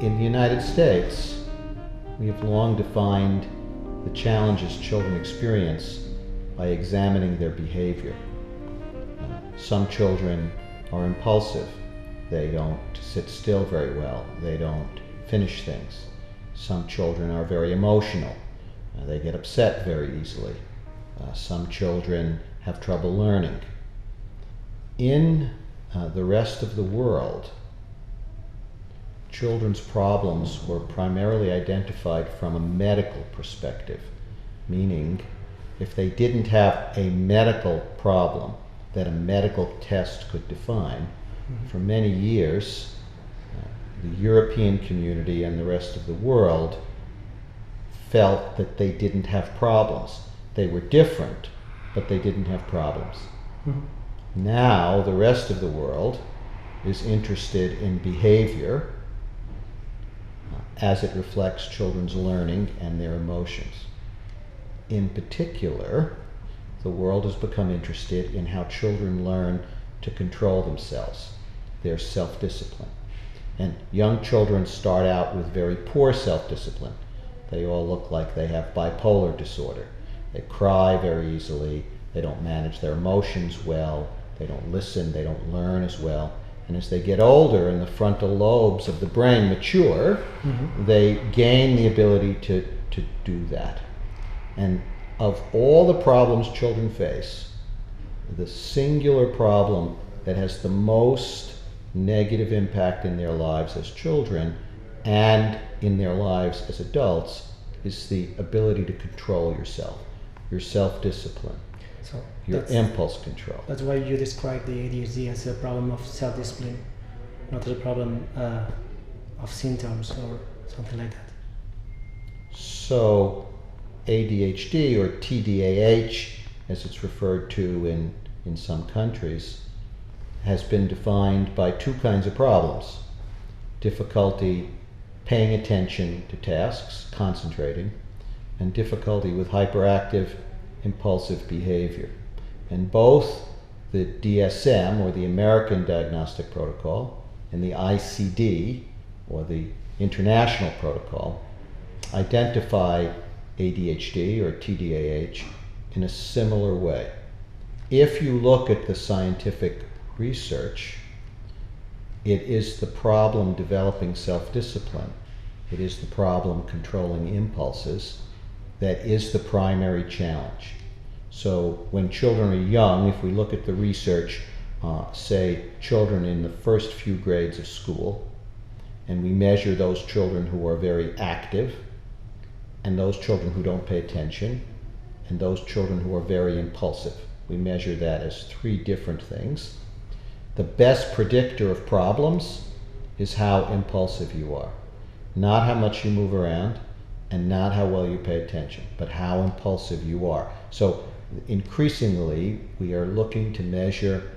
In the United States, we have long defined the challenges children experience by examining their behavior. Some children are impulsive. They don't sit still very well. They don't finish things. Some children are very emotional. They get upset very easily. Some children have trouble learning. In the rest of the world, children's problems were primarily identified from a medical perspective, meaning if they didn't have a medical problem that a medical test could define, for many years, the European community and the rest of the world felt that they didn't have problems. They were different, but they didn't have problems. Now, the rest of the world is interested in behavior as it reflects children's learning and their emotions. In particular, the world has become interested in how children learn to control themselves, their self-discipline. And young children start out with very poor self-discipline. They all look like they have bipolar disorder. They cry very easily, they don't manage their emotions well, they don't listen, they don't learn as well. And as they get older and the frontal lobes of the brain mature, they gain the ability to do that. And of all the problems children face, the singular problem that has the most negative impact in their lives as children and in their lives as adults is the ability to control yourself, your self-discipline, So your impulse control. That's why you describe the ADHD as a problem of self-discipline, not as a problem of symptoms or something like that. So ADHD, or TDAH, as it's referred to in some countries, has been defined by two kinds of problems: difficulty paying attention to tasks, concentrating, and difficulty with hyperactive, impulsive behavior. And both the DSM, or the American Diagnostic Protocol, and the ICD, or the International Protocol, identify ADHD or TDAH in a similar way. If you look at the scientific research, it is the problem developing self-discipline, it is the problem controlling impulses that is the primary challenge. So when children are young, if we look at the research, say children in the first few grades of school, and we measure those children who are very active, and those children who don't pay attention, and those children who are very impulsive. We measure that as three different things. The best predictor of problems is how impulsive you are. Not how much you move around, and not how well you pay attention, but how impulsive you are. So increasingly, we are looking to measure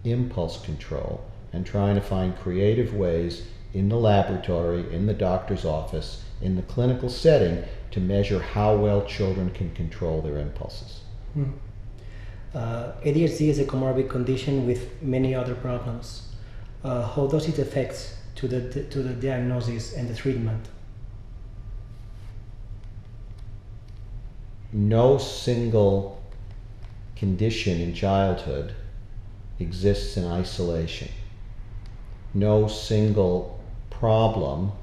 impulse control and trying to find creative ways in the laboratory, in the doctor's office, in the clinical setting to measure how well children can control their impulses. ADHD is a comorbid condition with many other problems. How does it affect to the diagnosis and the treatment? No single condition in childhood exists in isolation. No single problem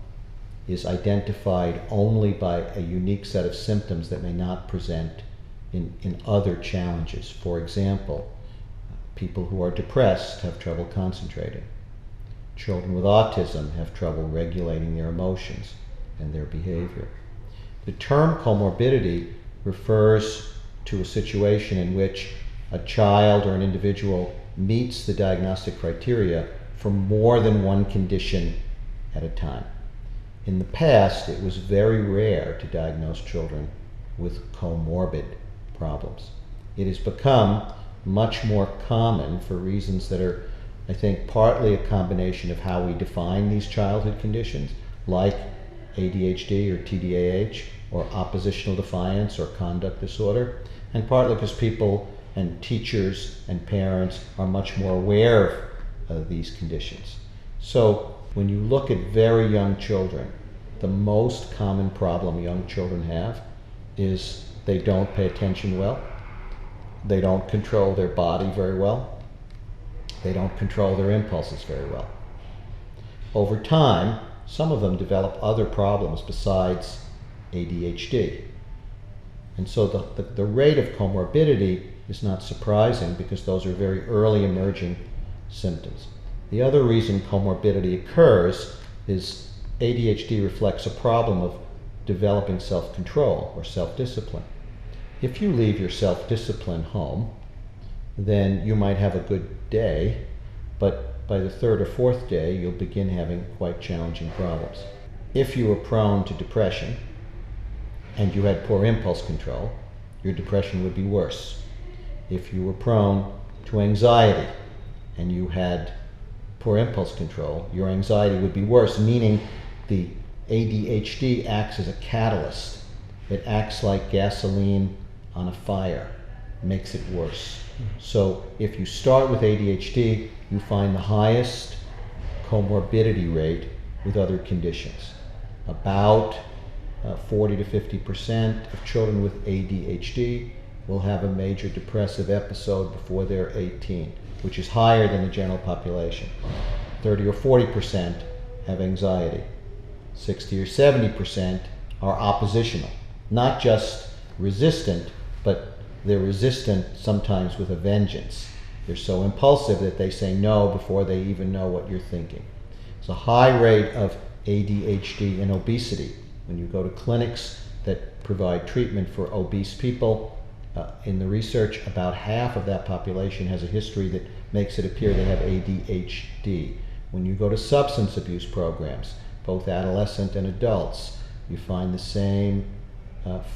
is identified only by a unique set of symptoms that may not present in other challenges. For example, people who are depressed have trouble concentrating. Children with autism have trouble regulating their emotions and their behavior. The term comorbidity refers to a situation in which a child or an individual meets the diagnostic criteria for more than one condition at a time. In the past, it was very rare to diagnose children with comorbid problems. It has become much more common for reasons that are, I think, partly a combination of how we define these childhood conditions, like ADHD or TDAH, or oppositional defiance or conduct disorder, and partly because people and teachers and parents are much more aware of these conditions. So When you look at very young children, the most common problem young children have is they don't pay attention well, they don't control their body very well, they don't control their impulses very well. Over time, some of them develop other problems besides ADHD. And so the rate of comorbidity is not surprising because those are very early emerging symptoms. The other reason comorbidity occurs is ADHD reflects a problem of developing self-control or self-discipline. If you leave your self-discipline home, then you might have a good day, but by the third or fourth day, you'll begin having quite challenging problems. If you were prone to depression and you had poor impulse control, your depression would be worse. If you were prone to anxiety and you had poor impulse control, your anxiety would be worse, meaning the ADHD acts as a catalyst. It acts like gasoline on a fire, makes it worse. So if you start with ADHD, you find the highest comorbidity rate with other conditions. About 40 to 50% of children with ADHD will have a major depressive episode before they're 18, which is higher than the general population. 30 or 40% have anxiety. 60 or 70% are oppositional, not just resistant, but they're resistant sometimes with a vengeance. They're so impulsive that they say no before they even know what you're thinking. It's a high rate of ADHD and obesity. When you go to clinics that provide treatment for obese people, in the research, about half of that population has a history that makes it appear they have ADHD. When you go to substance abuse programs, both adolescent and adults, you find the same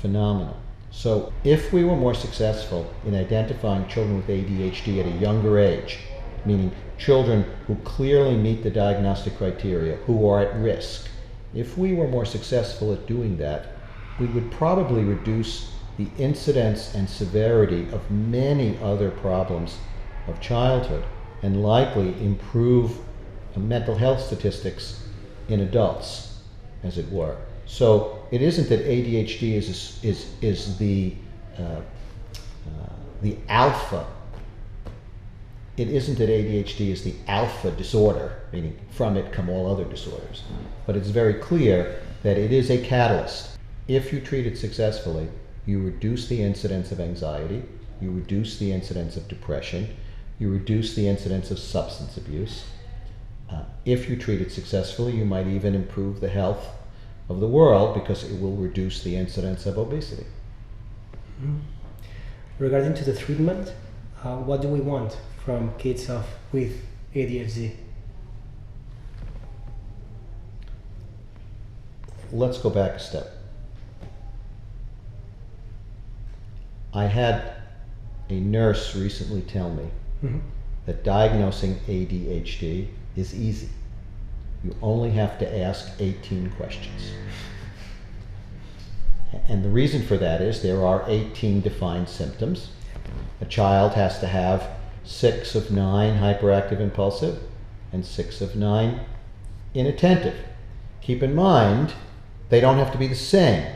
phenomenon. So if we were more successful in identifying children with ADHD at a younger age, meaning children who clearly meet the diagnostic criteria, who are at risk, if we were more successful at doing that, we would probably reduce the incidence and severity of many other problems of childhood and likely improve mental health statistics in adults, as it were. So it isn't that ADHD is the alpha. It isn't that ADHD is the alpha disorder, meaning from it come all other disorders. But it's very clear that it is a catalyst. If you treat it successfully, you reduce the incidence of anxiety, you reduce the incidence of depression, you reduce the incidence of substance abuse. If you treat it successfully, you might even improve the health of the world because it will reduce the incidence of obesity. Mm-hmm. Regarding to the treatment, what do we want from kids with ADHD? Let's go back a step. I had a nurse recently tell me that diagnosing ADHD is easy. You only have to ask 18 questions. And the reason for that is there are 18 defined symptoms. A child has to have 6 of 9 hyperactive impulsive and 6 of 9 inattentive. Keep in mind, they don't have to be the same.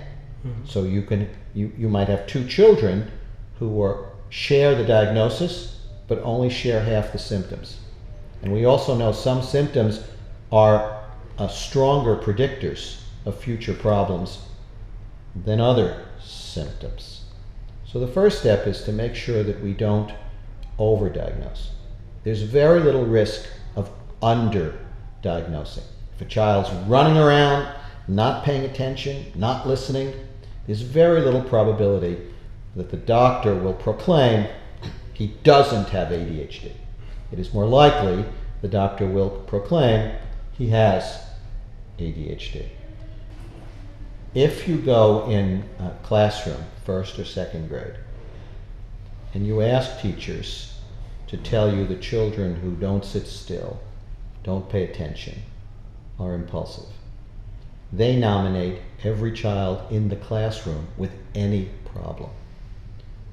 So you might have 2 children who share the diagnosis but only share half the symptoms. And we also know some symptoms are stronger predictors of future problems than other symptoms. So the first step is to make sure that we don't overdiagnose. There's very little risk of underdiagnosing. If a child's running around, not paying attention, not listening, there's very little probability that the doctor will proclaim he doesn't have ADHD. It is more likely the doctor will proclaim he has ADHD. If you go in a classroom, 1st or 2nd grade, and you ask teachers to tell you the children who don't sit still, don't pay attention, are impulsive, they nominate every child in the classroom with any problem.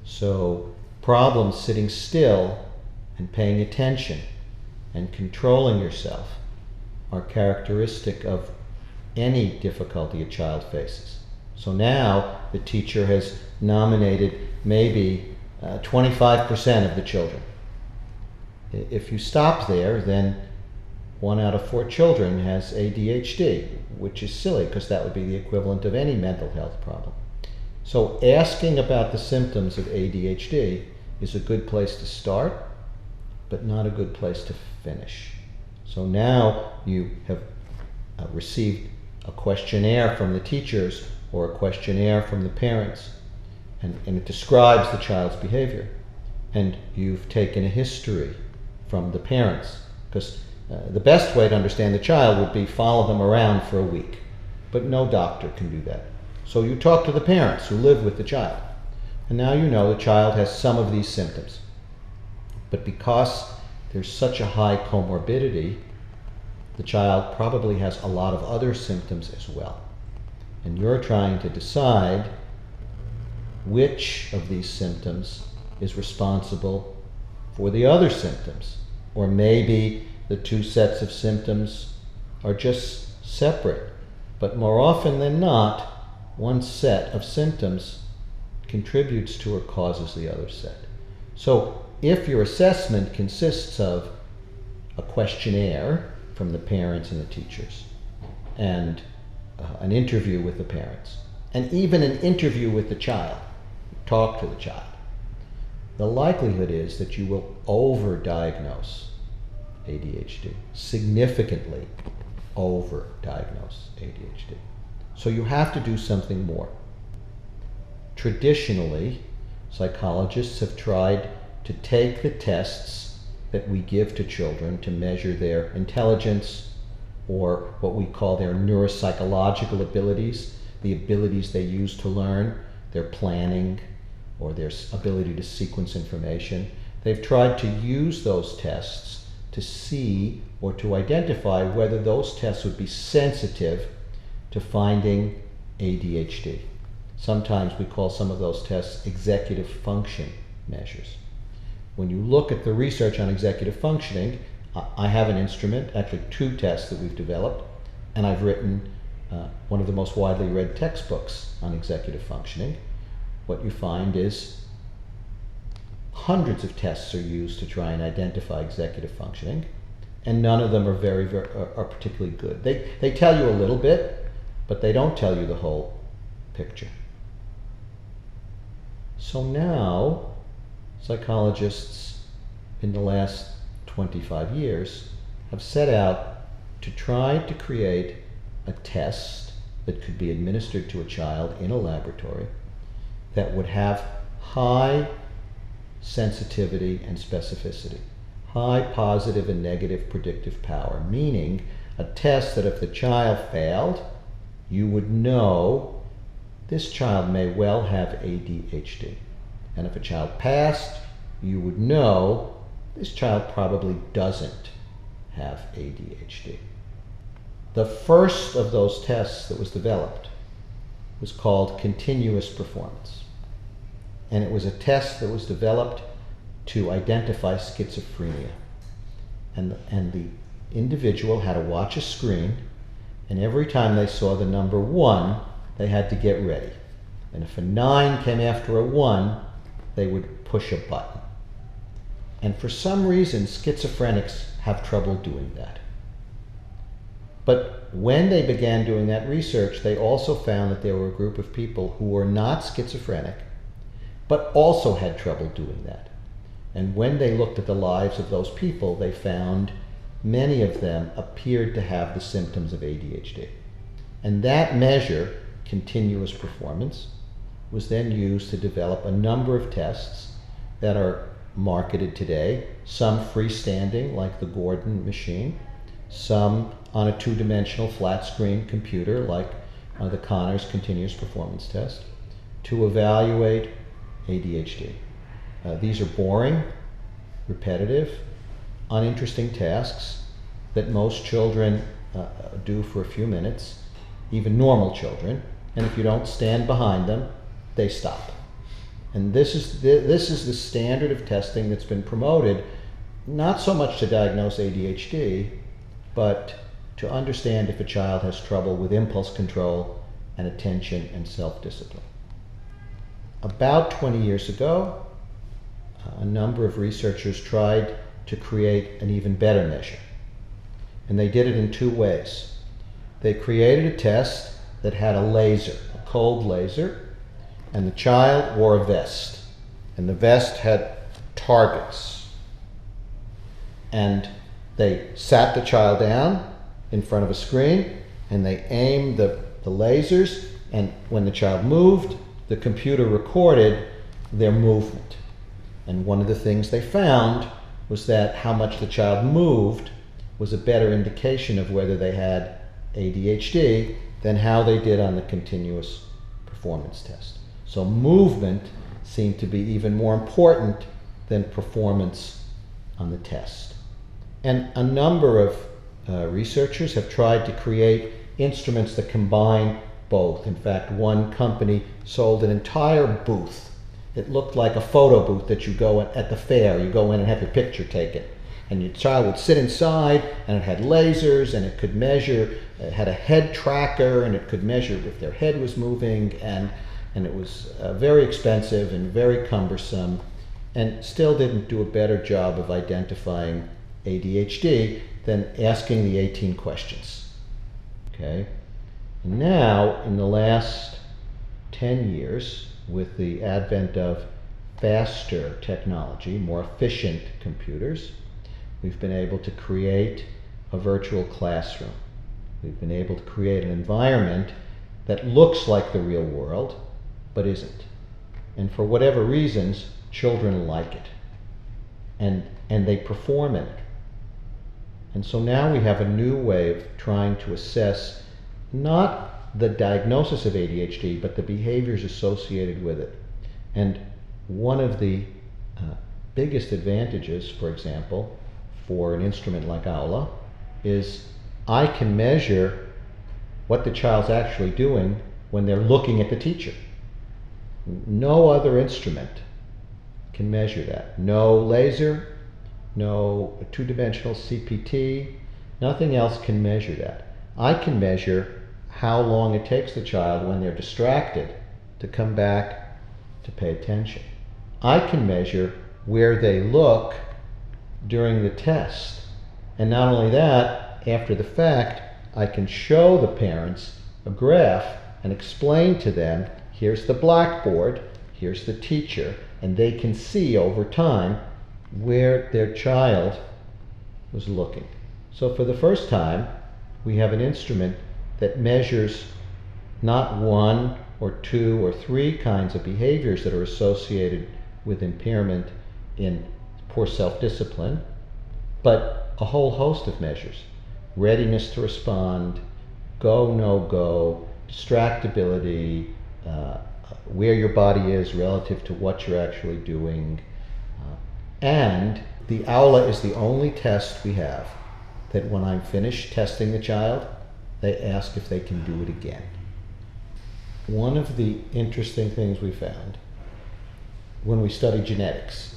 So problems sitting still and paying attention and controlling yourself are characteristic of any difficulty a child faces. So now the teacher has nominated maybe 25% of the children. If you stop there, then 1 out of 4 children has ADHD, which is silly because that would be the equivalent of any mental health problem. So asking about the symptoms of ADHD is a good place to start, but not a good place to finish. So now you have received a questionnaire from the teachers or a questionnaire from the parents, and it describes the child's behavior. And you've taken a history from the parents, because the best way to understand the child would be follow them around for a week, but no doctor can do that. So you talk to the parents who live with the child, and now you know the child has some of these symptoms. But because there's such a high comorbidity, the child probably has a lot of other symptoms as well. And you're trying to decide which of these symptoms is responsible for the other symptoms. Or maybe the 2 sets of symptoms are just separate. But more often than not, one set of symptoms contributes to or causes the other set. So if your assessment consists of a questionnaire from the parents and the teachers, and an interview with the parents, and even an interview with the child, talk to the child, the likelihood is that you will overdiagnose ADHD, significantly overdiagnose ADHD. So you have to do something more. Traditionally, psychologists have tried to take the tests that we give to children to measure their intelligence, or what we call their neuropsychological abilities, the abilities they use to learn, their planning, or their ability to sequence information. They've tried to use those tests to see or to identify whether those tests would be sensitive to finding ADHD. Sometimes we call some of those tests executive function measures. When you look at the research on executive functioning, I have an instrument, actually 2 tests that we've developed, and I've written one of the most widely read textbooks on executive functioning. What you find is hundreds of tests are used to try and identify executive functioning, and none of them are particularly good. They tell you a little bit, but they don't tell you the whole picture. So now, psychologists in the last 25 years have set out to try to create a test that could be administered to a child in a laboratory that would have high sensitivity and specificity, high positive and negative predictive power, meaning a test that if the child failed, you would know this child may well have ADHD. And if a child passed, you would know this child probably doesn't have ADHD. The first of those tests that was developed was called continuous performance. And it was a test that was developed to identify schizophrenia. And the individual had to watch a screen, and every time they saw the number 1, they had to get ready. And if a 9 came after a 1, they would push a button. And for some reason, schizophrenics have trouble doing that. But when they began doing that research, they also found that there were a group of people who were not schizophrenic, but also had trouble doing that. And when they looked at the lives of those people, they found many of them appeared to have the symptoms of ADHD. And that measure, continuous performance, was then used to develop a number of tests that are marketed today, some freestanding like the Gordon machine, some on a 2-dimensional flat screen computer like the Connors continuous performance test, to evaluate ADHD. These are boring, repetitive, uninteresting tasks that most children do for a few minutes, even normal children, and if you don't stand behind them, they stop. And this is the standard of testing that's been promoted, not so much to diagnose ADHD, but to understand if a child has trouble with impulse control and attention and self-discipline. About 20 years ago, a number of researchers tried to create an even better measure. And they did it in two ways. They created a test that had a laser, a cold laser, and the child wore a vest. And the vest had targets. And they sat the child down in front of a screen, and they aimed the lasers, and when the child moved, the computer recorded their movement. And one of the things they found was that how much the child moved was a better indication of whether they had ADHD than how they did on the continuous performance test. So movement seemed to be even more important than performance on the test. And a number of researchers have tried to create instruments that combine both. In fact, one company sold an entire booth. It looked like a photo booth that you go at the fair. You go in and have your picture taken. And your child would sit inside, and it had lasers, and it could measure, it had a head tracker, and it could measure if their head was moving, and it was very expensive and very cumbersome, and still didn't do a better job of identifying ADHD than asking the 18 questions. Okay? And now, in the last 10 years, with the advent of faster technology, more efficient computers, we've been able to create a virtual classroom. We've been able to create an environment that looks like the real world, but isn't. And for whatever reasons, children like it. And they perform in it. And so now we have a new way of trying to assess not the diagnosis of ADHD, but the behaviors associated with it. And one of the biggest advantages, for example, for an instrument like Aula, is I can measure what the child's actually doing when they're looking at the teacher. No other instrument can measure that. No laser, no two-dimensional CPT, nothing else can measure that. I can measure how long it takes the child when they're distracted to come back to pay attention. I can measure where they look during the test. And not only that, after the fact, I can show the parents a graph and explain to them, here's the blackboard, here's the teacher, and they can see over time where their child was looking. So for the first time, we have an instrument that measures not one or two or three kinds of behaviors that are associated with impairment in poor self-discipline, but a whole host of measures. Readiness to respond, go, no go, distractibility, where your body is relative to what you're actually doing. And the Aula is the only test we have that when I'm finished testing the child, they ask if they can do it again. One of the interesting things we found when we study genetics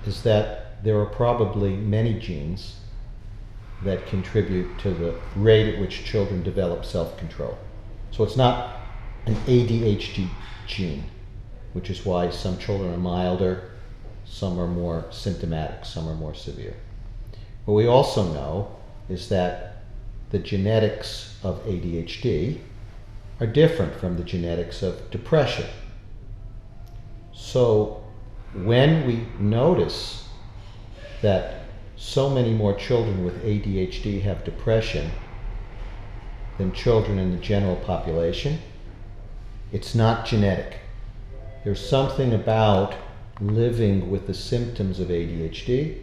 is that there are probably many genes that contribute to the rate at which children develop self-control. So it's not an ADHD gene, which is why some children are milder, some are more symptomatic, some are more severe. What we also know is that the genetics of ADHD are different from the genetics of depression. So when we notice that so many more children with ADHD have depression than children in the general population, it's not genetic. There's something about living with the symptoms of ADHD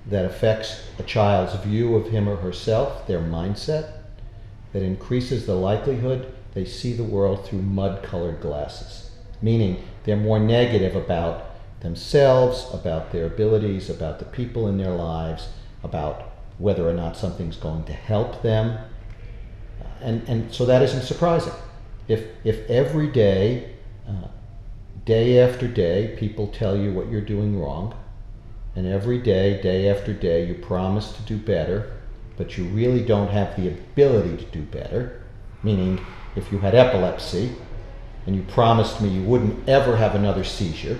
that affects a child's view of him or herself, their mindset, that increases the likelihood they see the world through mud-colored glasses, meaning they're more negative about themselves, about their abilities, about the people in their lives, about whether or not something's going to help them. And so that isn't surprising. If every day, day after day, people tell you what you're doing wrong, and every day, day after day, you promise to do better, but you really don't have the ability to do better. Meaning, if you had epilepsy and you promised me you wouldn't ever have another seizure,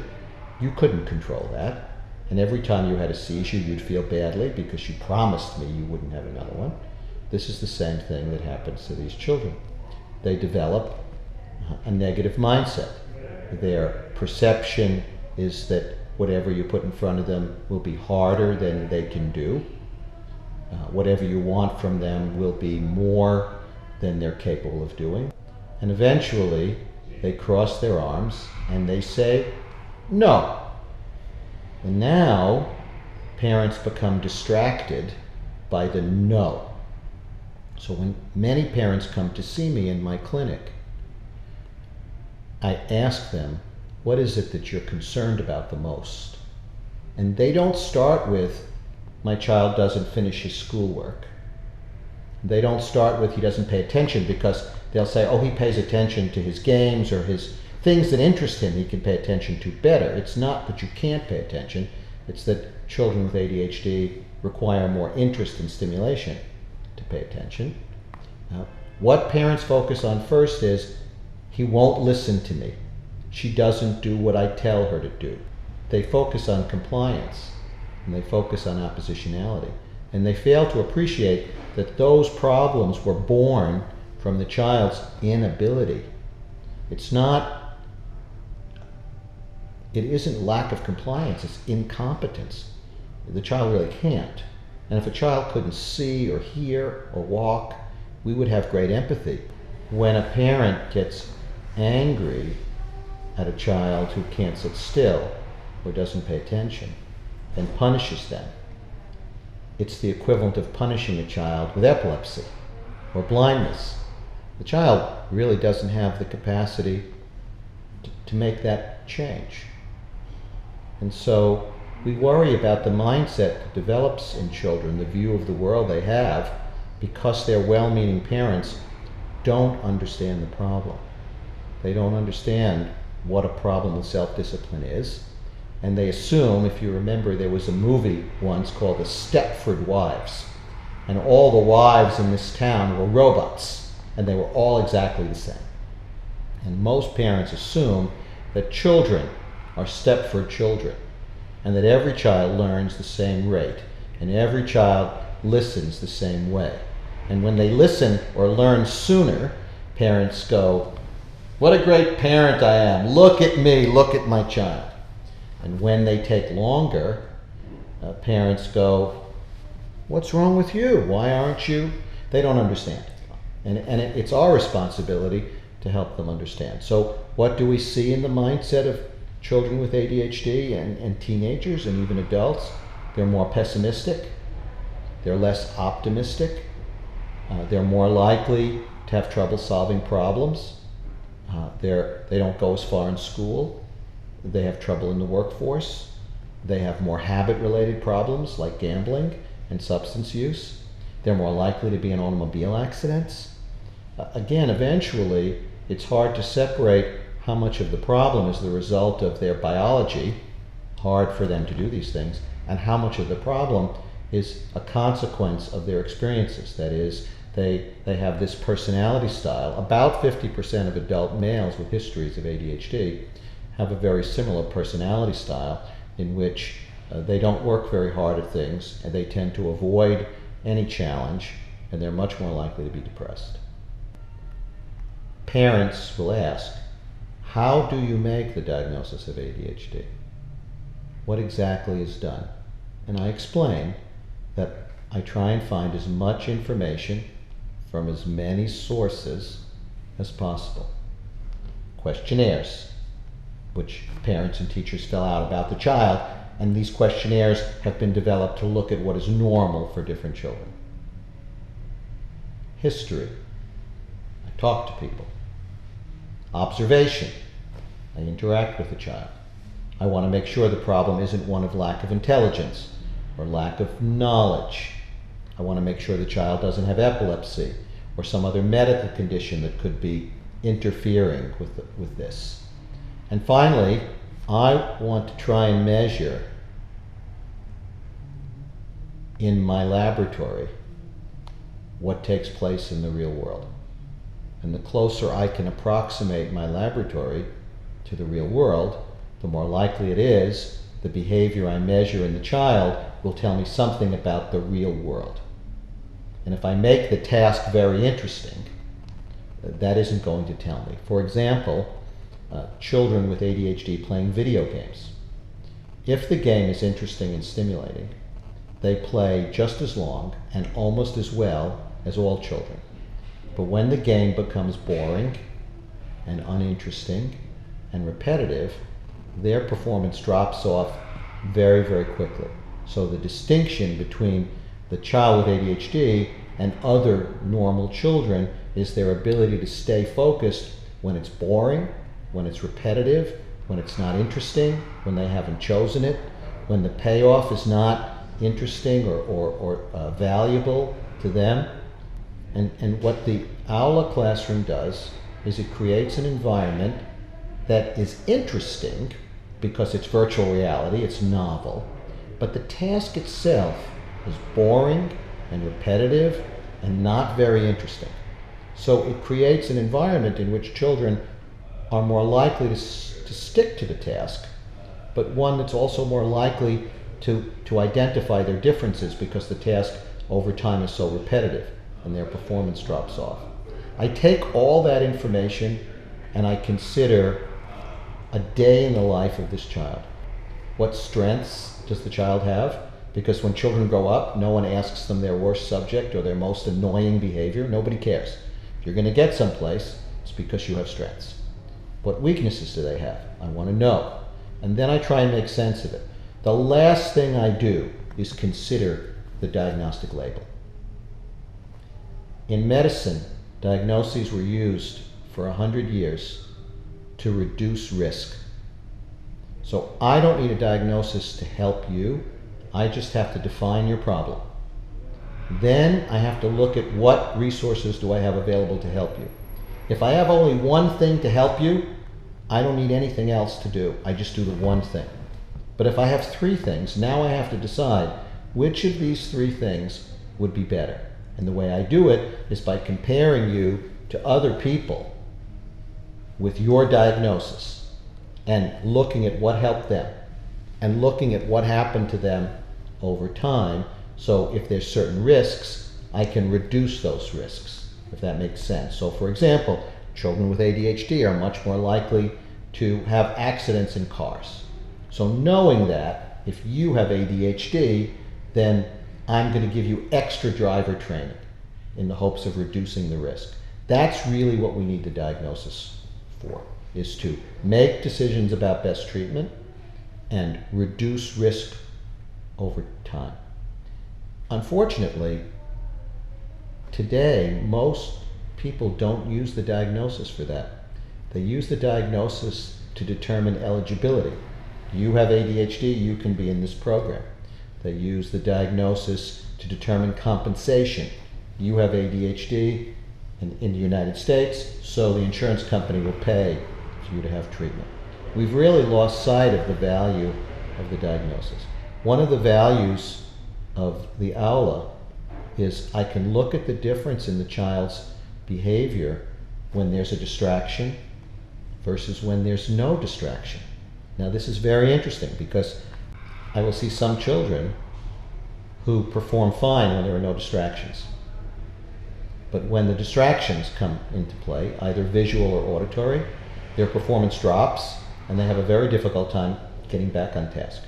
you couldn't control that. And every time you had a seizure, you'd feel badly because you promised me you wouldn't have another one. This is the same thing that happens to these children. They develop a negative mindset. Their perception is that whatever you put in front of them will be harder than they can do. Whatever you want from them will be more than they're capable of doing. And eventually, they cross their arms and they say, no. And now, parents become distracted by the no. So when many parents come to see me in my clinic, I ask them, what is it that you're concerned about the most? And they don't start with, my child doesn't finish his schoolwork. They don't start with, he doesn't pay attention, because they'll say, oh, he pays attention to his games or his things that interest him, he can pay attention to better. It's not that you can't pay attention, it's that children with ADHD require more interest and stimulation to pay attention. What parents focus on first is, he won't listen to me. She doesn't do what I tell her to do. They focus on compliance, and they focus on oppositionality. And they fail to appreciate that those problems were born from the child's inability. It isn't lack of compliance, it's incompetence. The child really can't. And if a child couldn't see or hear or walk, we would have great empathy. When a parent gets angry at a child who can't sit still or doesn't pay attention and punishes them, it's the equivalent of punishing a child with epilepsy or blindness. The child really doesn't have the capacity to make that change. And so we worry about the mindset that develops in children, the view of the world they have, because their well-meaning parents don't understand the problem. They don't understand what a problem with self-discipline is. And they assume, if you remember, there was a movie once called The Stepford Wives. And all the wives in this town were robots. And they were all exactly the same. And most parents assume that children are Stepford children. And that every child learns the same rate. And every child listens the same way. And when they listen or learn sooner, parents go, what a great parent I am. Look at me, look at my child. And when they take longer, parents go, what's wrong with you? Why aren't you? They don't understand. And it's our responsibility to help them understand. So what do we see in the mindset of children with ADHD and teenagers and even adults? They're more pessimistic. They're less optimistic. They're more likely to have trouble solving problems. They don't go as far in school. They have trouble in the workforce. They have more habit-related problems like gambling and substance use. They're more likely to be in automobile accidents. Again, eventually, it's hard to separate how much of the problem is the result of their biology, hard for them to do these things, and how much of the problem is a consequence of their experiences. That is, they have this personality style. About 50% of adult males with histories of ADHD have a very similar personality style in which they don't work very hard at things, and they tend to avoid any challenge, and they're much more likely to be depressed. Parents will ask, how do you make the diagnosis of ADHD? What exactly is done? And I explain that I try and find as much information from as many sources as possible. Questionnaires, which parents and teachers fill out about the child, and these questionnaires have been developed to look at what is normal for different children. History, I talk to people. Observation, I interact with the child. I want to make sure the problem isn't one of lack of intelligence or lack of knowledge. I want to make sure the child doesn't have epilepsy or some other medical condition that could be interfering with this. And finally, I want to try and measure in my laboratory what takes place in the real world. And the closer I can approximate my laboratory to the real world, the more likely it is the behavior I measure in the child will tell me something about the real world. And if I make the task very interesting, that isn't going to tell me. For example, children with ADHD playing video games. If the game is interesting and stimulating, they play just as long and almost as well as all children. But when the game becomes boring and uninteresting and repetitive, their performance drops off very, very quickly. So the distinction between the child with ADHD and other normal children is their ability to stay focused when it's boring, when it's repetitive, when it's not interesting, when they haven't chosen it, when the payoff is not interesting or valuable to them. And what the Aula classroom does is it creates an environment that is interesting because it's virtual reality, it's novel, but the task itself is boring and repetitive and not very interesting. So it creates an environment in which children are more likely to stick to the task, but one that's also more likely to identify their differences because the task over time is so repetitive and their performance drops off. I take all that information and I consider a day in the life of this child. What strengths does the child have? Because when children grow up, no one asks them their worst subject or their most annoying behavior. Nobody cares. If you're going to get someplace, it's because you have strengths. What weaknesses do they have? I want to know. And then I try and make sense of it. The last thing I do is consider the diagnostic label. In medicine, diagnoses were used for 100 years to reduce risk. So I don't need a diagnosis to help you. I just have to define your problem. Then I have to look at what resources do I have available to help you. If I have only one thing to help you, I don't need anything else to do. I just do the one thing. But if I have three things, now I have to decide which of these three things would be better. And the way I do it is by comparing you to other people with your diagnosis and looking at what helped them and looking at what happened to them over time. So if there's certain risks, I can reduce those risks, if that makes sense. So for example, children with ADHD are much more likely to have accidents in cars. So knowing that, if you have ADHD, then I'm going to give you extra driver training in the hopes of reducing the risk. That's really what we need the diagnosis for, is to make decisions about best treatment and reduce risk over time. Unfortunately, today, most people don't use the diagnosis for that. They use the diagnosis to determine eligibility. You have ADHD, you can be in this program. They use the diagnosis to determine compensation. You have ADHD in the United States, so the insurance company will pay for you to have treatment. We've really lost sight of the value of the diagnosis. One of the values of the Aula is I can look at the difference in the child's behavior when there's a distraction versus when there's no distraction. Now this is very interesting because I will see some children who perform fine when there are no distractions. But when the distractions come into play, either visual or auditory, their performance drops and they have a very difficult time getting back on task.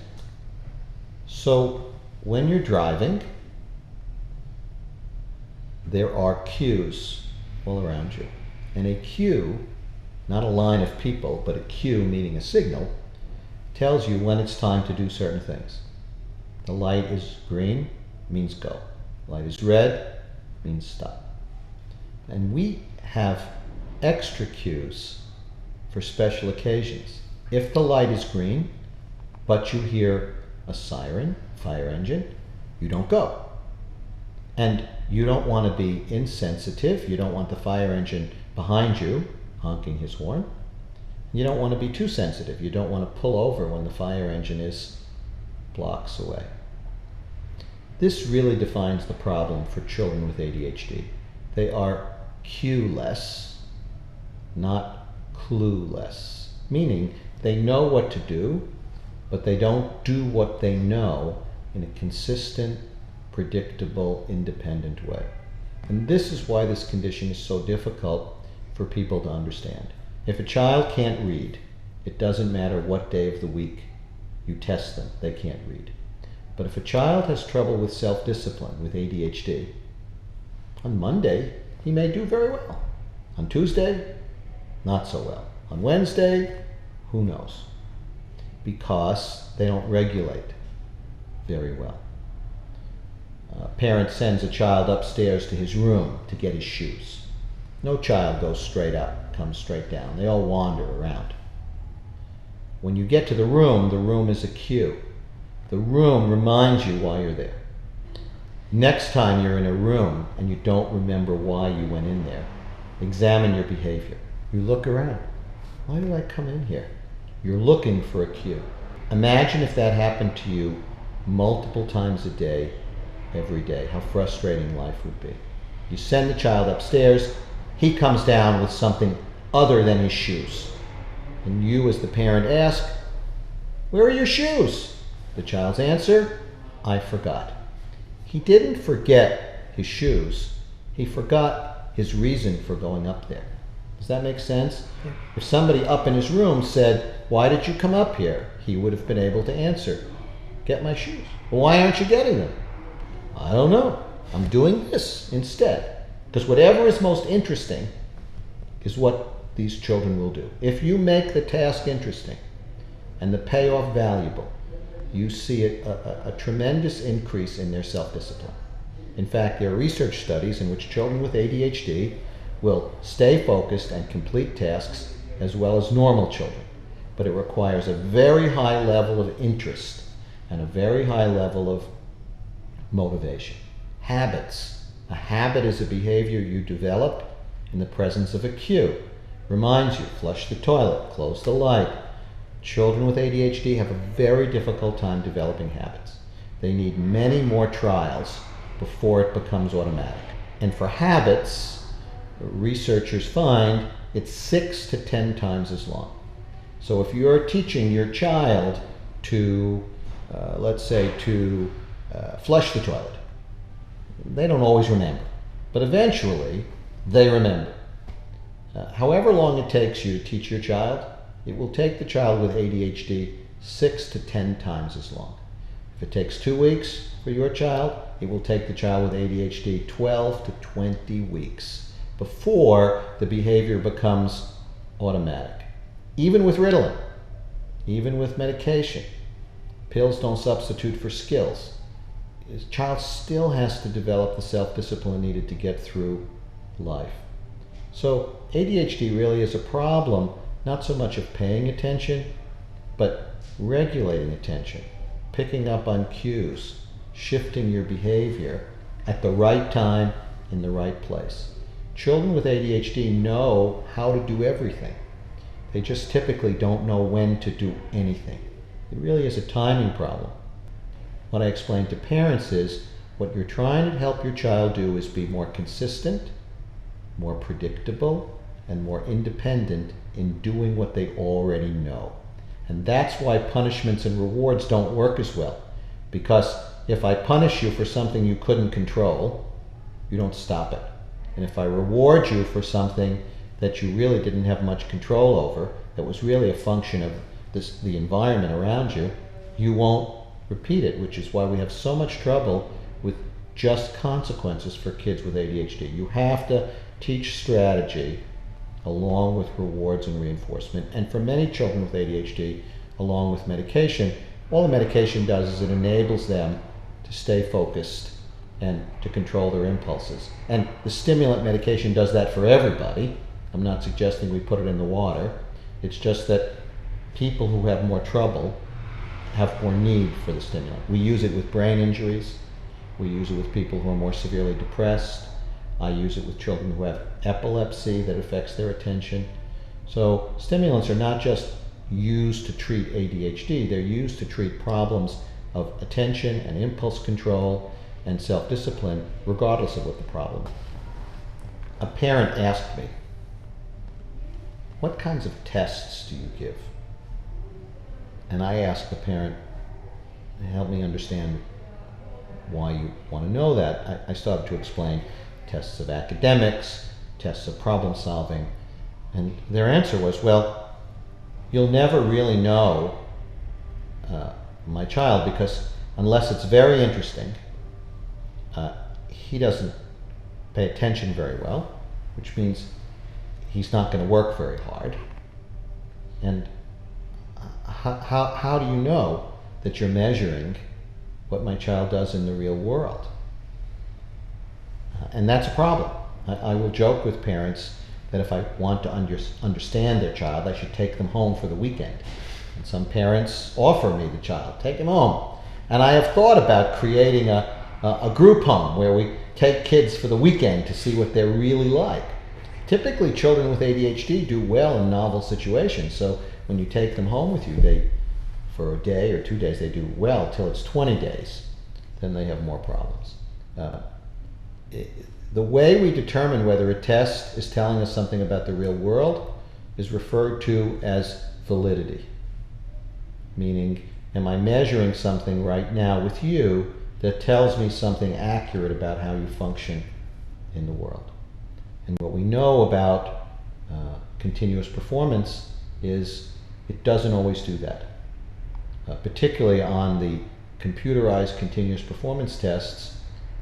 So when you're driving, there are cues all around you. And a cue, not a line of people, but a cue meaning a signal, tells you when it's time to do certain things. The light is green, means go. Light is red, means stop. And we have extra cues for special occasions. If the light is green, but you hear a siren, fire engine, you don't go. And you don't want to be insensitive. You don't want the fire engine behind you honking his horn. You don't want to be too sensitive. You don't want to pull over when the fire engine is blocks away. This really defines the problem for children with ADHD. They are cueless, not clueless, meaning they know what to do, but they don't do what they know in a consistent, predictable, independent way. And this is why this condition is so difficult for people to understand. If a child can't read, it doesn't matter what day of the week you test them, they can't read. But if a child has trouble with self-discipline, with ADHD, on Monday, he may do very well. On Tuesday, not so well. On Wednesday, who knows? Because they don't regulate very well. A parent sends a child upstairs to his room to get his shoes. No child goes straight up, comes straight down. They all wander around. When you get to the room is a cue. The room reminds you why you're there. Next time you're in a room and you don't remember why you went in there, examine your behavior. You look around. Why did I come in here? You're looking for a cue. Imagine if that happened to you multiple times a day, every day, how frustrating life would be. You send the child upstairs, he comes down with something other than his shoes. And you as the parent ask, "Where are your shoes?" The child's answer, "I forgot." He didn't forget his shoes. He forgot his reason for going up there. Does that make sense? Yeah. If somebody up in his room said, "Why did you come up here?" he would have been able to answer, "Get my shoes." "Well, why aren't you getting them?" "I don't know. I'm doing this instead." Because whatever is most interesting is what these children will do. If you make the task interesting and the payoff valuable, you see a tremendous increase in their self-discipline. In fact, there are research studies in which children with ADHD will stay focused and complete tasks as well as normal children. But it requires a very high level of interest and a very high level of motivation. Habits. A habit is a behavior you develop in the presence of a cue. Reminds you, flush the toilet, close the light. Children with ADHD have a very difficult time developing habits. They need many more trials before it becomes automatic. And for habits, researchers find it's 6 to 10 times as long. So if you're teaching your child to, let's say, to flush the toilet, they don't always remember, but eventually they remember. However long it takes you to teach your child, it will take the child with ADHD 6 to 10 times as long. If it takes 2 weeks for your child, it will take the child with ADHD 12 to 20 weeks before the behavior becomes automatic. Even with Ritalin, even with medication, pills don't substitute for skills. The child still has to develop the self-discipline needed to get through life. So ADHD really is a problem, not so much of paying attention, but regulating attention, picking up on cues, shifting your behavior at the right time in the right place. Children with ADHD know how to do everything. They just typically don't know when to do anything. It really is a timing problem. What I explain to parents is what you're trying to help your child do is be more consistent, more predictable, and more independent in doing what they already know. And that's why punishments and rewards don't work as well. Because if I punish you for something you couldn't control, you don't stop it. And if I reward you for something that you really didn't have much control over, that was really a function of the environment around you, you won't repeat it, which is why we have so much trouble with just consequences for kids with ADHD. You have to teach strategy along with rewards and reinforcement. And for many children with ADHD, along with medication, all the medication does is it enables them to stay focused and to control their impulses. And the stimulant medication does that for everybody. I'm not suggesting we put it in the water. It's just that people who have more trouble have more need for the stimulant. We use it with brain injuries. We use it with people who are more severely depressed. I use it with children who have epilepsy that affects their attention. So stimulants are not just used to treat ADHD, they're used to treat problems of attention and impulse control and self-discipline regardless of what the problem is. A parent asked me, what kinds of tests do you give? And I asked the parent, help me understand why you want to know that. I started to explain tests of academics, tests of problem solving, and their answer was, well, you'll never really know my child, because unless it's very interesting, he doesn't pay attention very well, which means he's not going to work very hard. And how do you know that you're measuring what my child does in the real world? And that's a problem. I will joke with parents that if I want to understand their child, I should take them home for the weekend. And some parents offer me the child, take him home. And I have thought about creating a group home where we take kids for the weekend to see what they're really like. Typically, children with ADHD do well in novel situations, so when you take them home with you, for a day or 2 days, they do well till it's 20 days. Then they have more problems. The way we determine whether a test is telling us something about the real world is referred to as validity. Meaning, am I measuring something right now with you that tells me something accurate about how you function in the world? And what we know about continuous performance is it doesn't always do that. Particularly on the computerized continuous performance tests,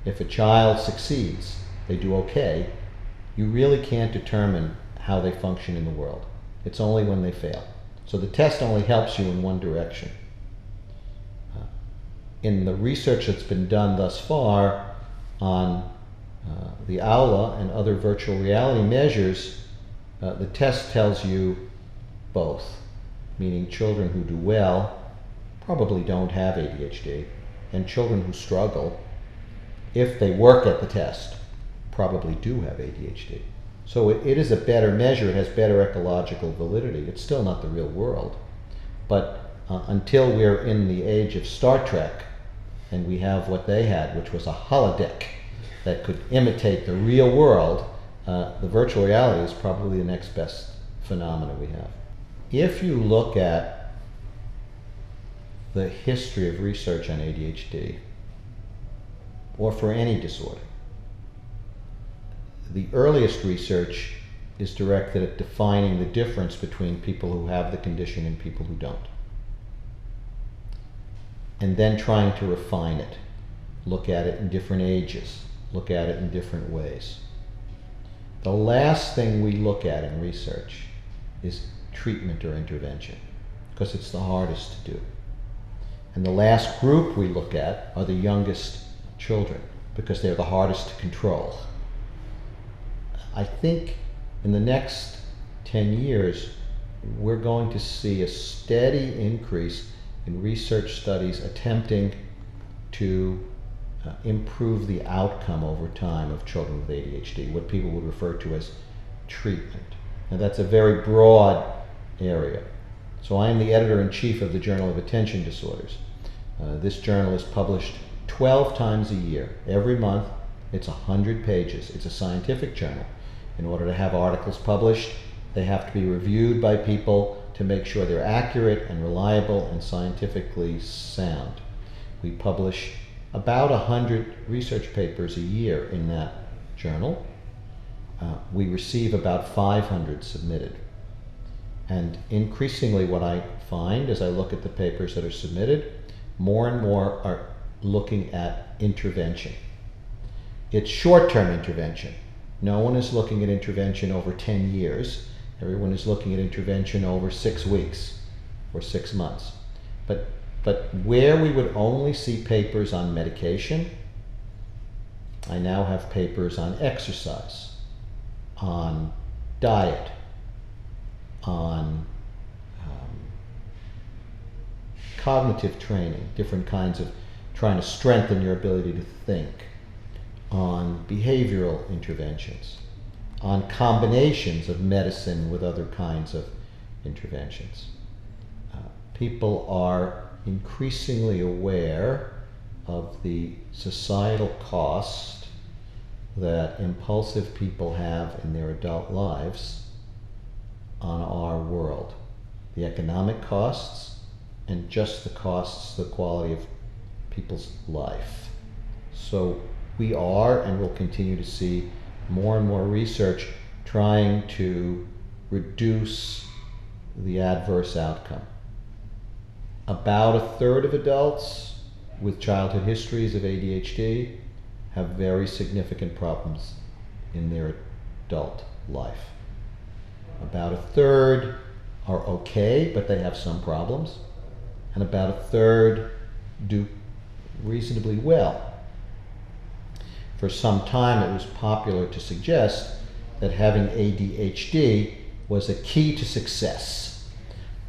if a child succeeds, they do okay, you really can't determine how they function in the world. It's only when they fail. So the test only helps you in one direction. In the research that's been done thus far on the Aula and other virtual reality measures, the test tells you both, meaning children who do well probably don't have ADHD, and children who struggle, if they work at the test, probably do have ADHD. So it is a better measure, it has better ecological validity. It's still not the real world, but until we're in the age of Star Trek and we have what they had, which was a holodeck that could imitate the real world, the virtual reality is probably the next best phenomena we have. If you look at the history of research on ADHD, or for any disorder, the earliest research is directed at defining the difference between people who have the condition and people who don't. And then trying to refine it, look at it in different ages, look at it in different ways. The last thing we look at in research is treatment or intervention, because it's the hardest to do. And the last group we look at are the youngest children, because they're the hardest to control. I think in the next 10 years, we're going to see a steady increase in research studies attempting to improve the outcome over time of children with ADHD, what people would refer to as treatment. Now that's a very broad area. So I am the editor-in-chief of the Journal of Attention Disorders. This journal is published 12 times a year. Every month, it's 100 pages. It's a scientific journal. In order to have articles published, they have to be reviewed by people to make sure they're accurate and reliable and scientifically sound. We publish about 100 research papers a year in that journal. We receive about 500 submitted. And increasingly what I find as I look at the papers that are submitted, more and more are looking at intervention. It's short-term intervention. No one is looking at intervention over 10 years. Everyone is looking at intervention over 6 weeks or 6 months. But where we would only see papers on medication, I now have papers on exercise, on diet, on cognitive training, different kinds of trying to strengthen your ability to think, on behavioral interventions, on combinations of medicine with other kinds of interventions. People are increasingly aware of the societal cost that impulsive people have in their adult lives on our world. The economic costs and just the costs, the quality of people's life. So we are and will continue to see more and more research trying to reduce the adverse outcome. About a third of adults with childhood histories of ADHD have very significant problems in their adult life. About a third are okay, but they have some problems. And about a third do reasonably well. For some time it was popular to suggest that having ADHD was a key to success.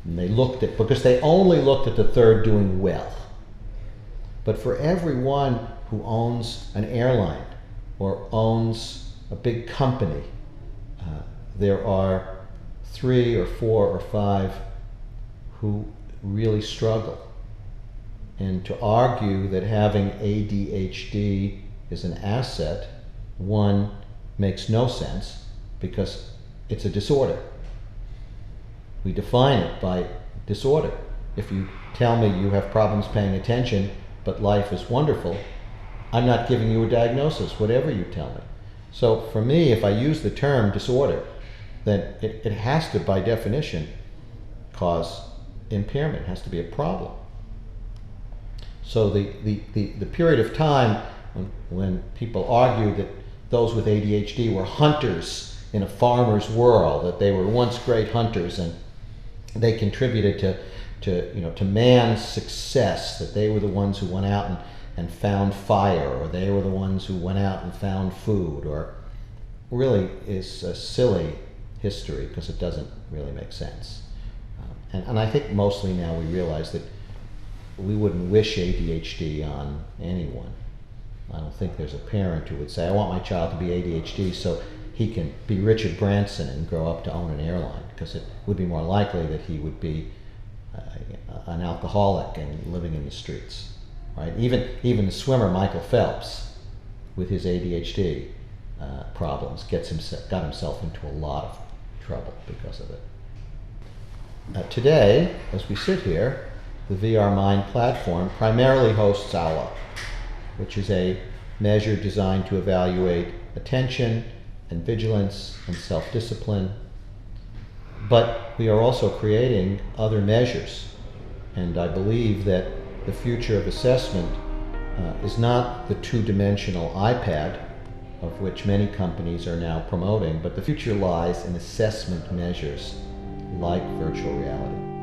And they looked at, because they only looked at the third doing well. But for everyone who owns an airline or owns a big company, there are 3 or 4 or 5 who really struggle. And to argue that having ADHD is an asset, one, makes no sense because it's a disorder. We define it by disorder. If you tell me you have problems paying attention but life is wonderful, I'm not giving you a diagnosis, whatever you tell me. So for me, if I use the term disorder, then it has to, by definition, cause impairment. It has to be a problem. So the period of time when people argued that those with ADHD were hunters in a farmer's world, that they were once great hunters and they contributed to man's success, that they were the ones who went out and found fire, or they were the ones who went out and found food, or really is a silly history because it doesn't really make sense. And I think mostly now we realize that we wouldn't wish ADHD on anyone. I don't think there's a parent who would say, I want my child to be ADHD so he can be Richard Branson and grow up to own an airline, because it would be more likely that he would be an alcoholic and living in the streets. Right? Even the swimmer Michael Phelps, with his ADHD problems, got himself into a lot of trouble because of it. Today, as we sit here, the VR Mind platform primarily hosts Aula, which is a measure designed to evaluate attention and vigilance and self-discipline. But we are also creating other measures, and I believe that the future of assessment is not the two-dimensional iPad, of which many companies are now promoting, but the future lies in assessment measures like virtual reality.